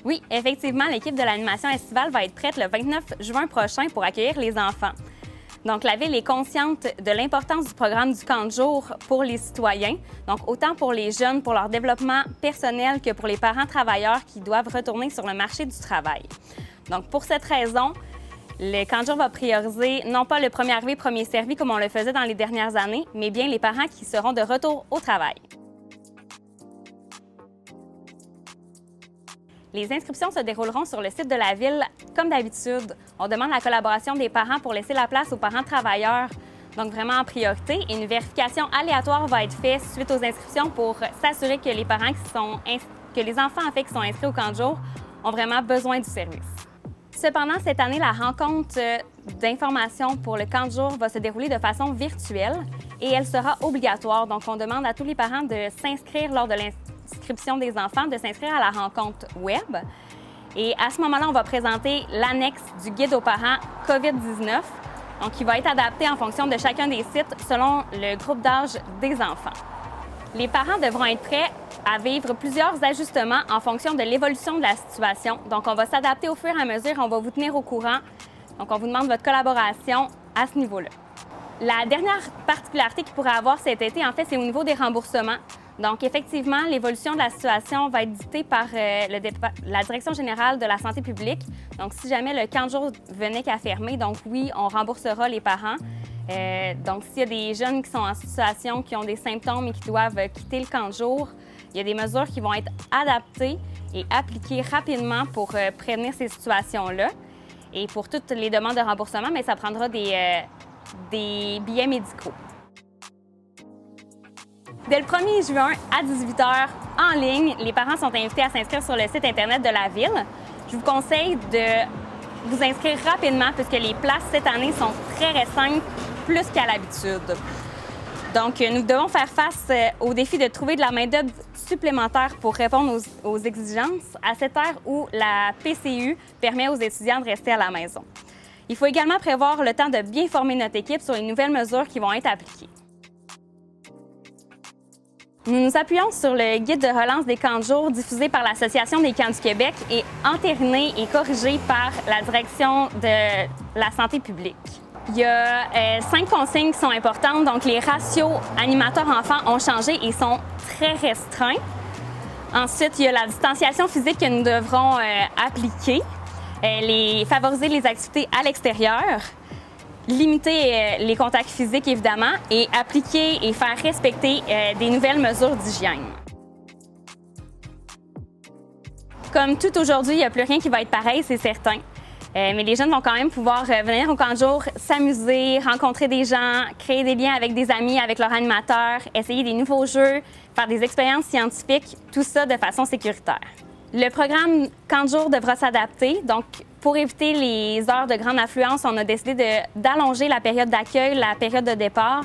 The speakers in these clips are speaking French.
Oui, effectivement, l'équipe de l'animation estivale va être prête le 29 juin prochain pour accueillir les enfants. Donc, la Ville est consciente de l'importance du programme du camp de jour pour les citoyens, donc autant pour les jeunes, pour leur développement personnel que pour les parents travailleurs qui doivent retourner sur le marché du travail. Donc, pour cette raison, le camp de jour va prioriser non pas le premier arrivé, premier servi comme on le faisait dans les dernières années, mais bien les parents qui seront de retour au travail. Les inscriptions se dérouleront sur le site de la Ville comme d'habitude. On demande la collaboration des parents pour laisser la place aux parents travailleurs, donc vraiment en priorité. Et une vérification aléatoire va être faite suite aux inscriptions pour s'assurer que les parents que les enfants qui sont inscrits au camp de jour ont vraiment besoin du service. Cependant, cette année, la rencontre d'information pour le camp de jour va se dérouler de façon virtuelle et elle sera obligatoire. Donc, on demande à tous les parents de s'inscrire lors de l'inscription des enfants, de s'inscrire à la rencontre web. Et à ce moment-là, on va présenter l'annexe du guide aux parents COVID-19, donc qui va être adapté en fonction de chacun des sites selon le groupe d'âge des enfants. Les parents devront être prêts à vivre plusieurs ajustements en fonction de l'évolution de la situation. Donc, on va s'adapter au fur et à mesure, on va vous tenir au courant. Donc, on vous demande votre collaboration à ce niveau-là. La dernière particularité qu'il pourrait avoir cet été, en fait, c'est au niveau des remboursements. Donc, effectivement, l'évolution de la situation va être dictée par la Direction générale de la santé publique. Donc, si jamais le camp de jour venait qu'à fermer, donc oui, on remboursera les parents. Donc, s'il y a des jeunes qui sont en situation, qui ont des symptômes et qui doivent quitter le camp de jour, il y a des mesures qui vont être adaptées et appliquées rapidement pour prévenir ces situations-là. Et pour toutes les demandes de remboursement, mais ça prendra des billets médicaux. Dès le 1er juin à 18h en ligne, les parents sont invités à s'inscrire sur le site Internet de la Ville. Je vous conseille de vous inscrire rapidement puisque les places cette année sont très restreintes, plus qu'à l'habitude. Donc, nous devons faire face au défi de trouver de la main-d'œuvre supplémentaire pour répondre aux exigences à cette ère où la PCU permet aux étudiants de rester à la maison. Il faut également prévoir le temps de bien former notre équipe sur les nouvelles mesures qui vont être appliquées. Nous nous appuyons sur le guide de relance des camps de jour diffusé par l'Association des camps du Québec et entériné et corrigé par la Direction de la santé publique. Il y a 5 consignes qui sont importantes. Donc, les ratios animateurs-enfants ont changé et sont très restreints. Ensuite, il y a la distanciation physique que nous devrons appliquer, favoriser les activités à l'extérieur, limiter les contacts physiques, évidemment, et appliquer et faire respecter des nouvelles mesures d'hygiène. Comme tout aujourd'hui, il n'y a plus rien qui va être pareil, c'est certain. Mais les jeunes vont quand même pouvoir venir au camp de jour, s'amuser, rencontrer des gens, créer des liens avec des amis, avec leur animateur, essayer des nouveaux jeux, faire des expériences scientifiques, tout ça de façon sécuritaire. Le programme camp de jour devra s'adapter. Donc, pour éviter les heures de grande affluence, on a décidé d'allonger la période d'accueil, la période de départ.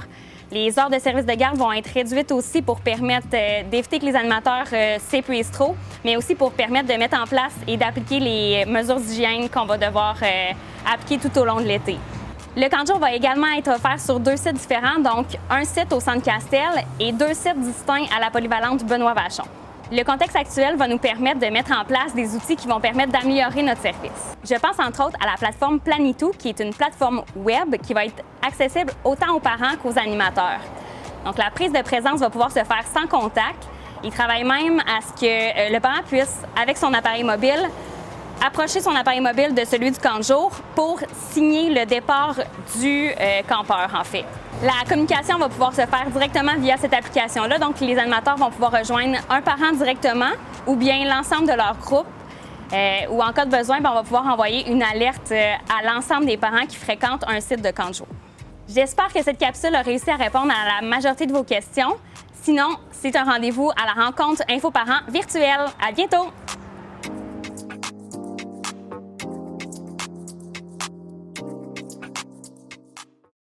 Les heures de service de garde vont être réduites aussi pour permettre d'éviter que les animateurs s'épuisent trop, mais aussi pour permettre de mettre en place et d'appliquer les mesures d'hygiène qu'on va devoir appliquer tout au long de l'été. Le camp de jour va également être offert sur 2 sites différents, donc un site au Centre Castel et 2 sites distincts à la polyvalente Benoît Vachon. Le contexte actuel va nous permettre de mettre en place des outils qui vont permettre d'améliorer notre service. Je pense entre autres à la plateforme Planitou, qui est une plateforme web qui va être accessible autant aux parents qu'aux animateurs. Donc, la prise de présence va pouvoir se faire sans contact. Il travaille même à ce que le parent puisse, avec son appareil mobile, approcher son appareil mobile de celui du camp de jour pour signer le départ du campeur, en fait. La communication va pouvoir se faire directement via cette application-là. Donc, les animateurs vont pouvoir rejoindre un parent directement ou bien l'ensemble de leur groupe. Ou en cas de besoin, on va pouvoir envoyer une alerte à l'ensemble des parents qui fréquentent un site de camp de jour. J'espère que cette capsule a réussi à répondre à la majorité de vos questions. Sinon, c'est un rendez-vous à la rencontre InfoParents virtuelle. À bientôt!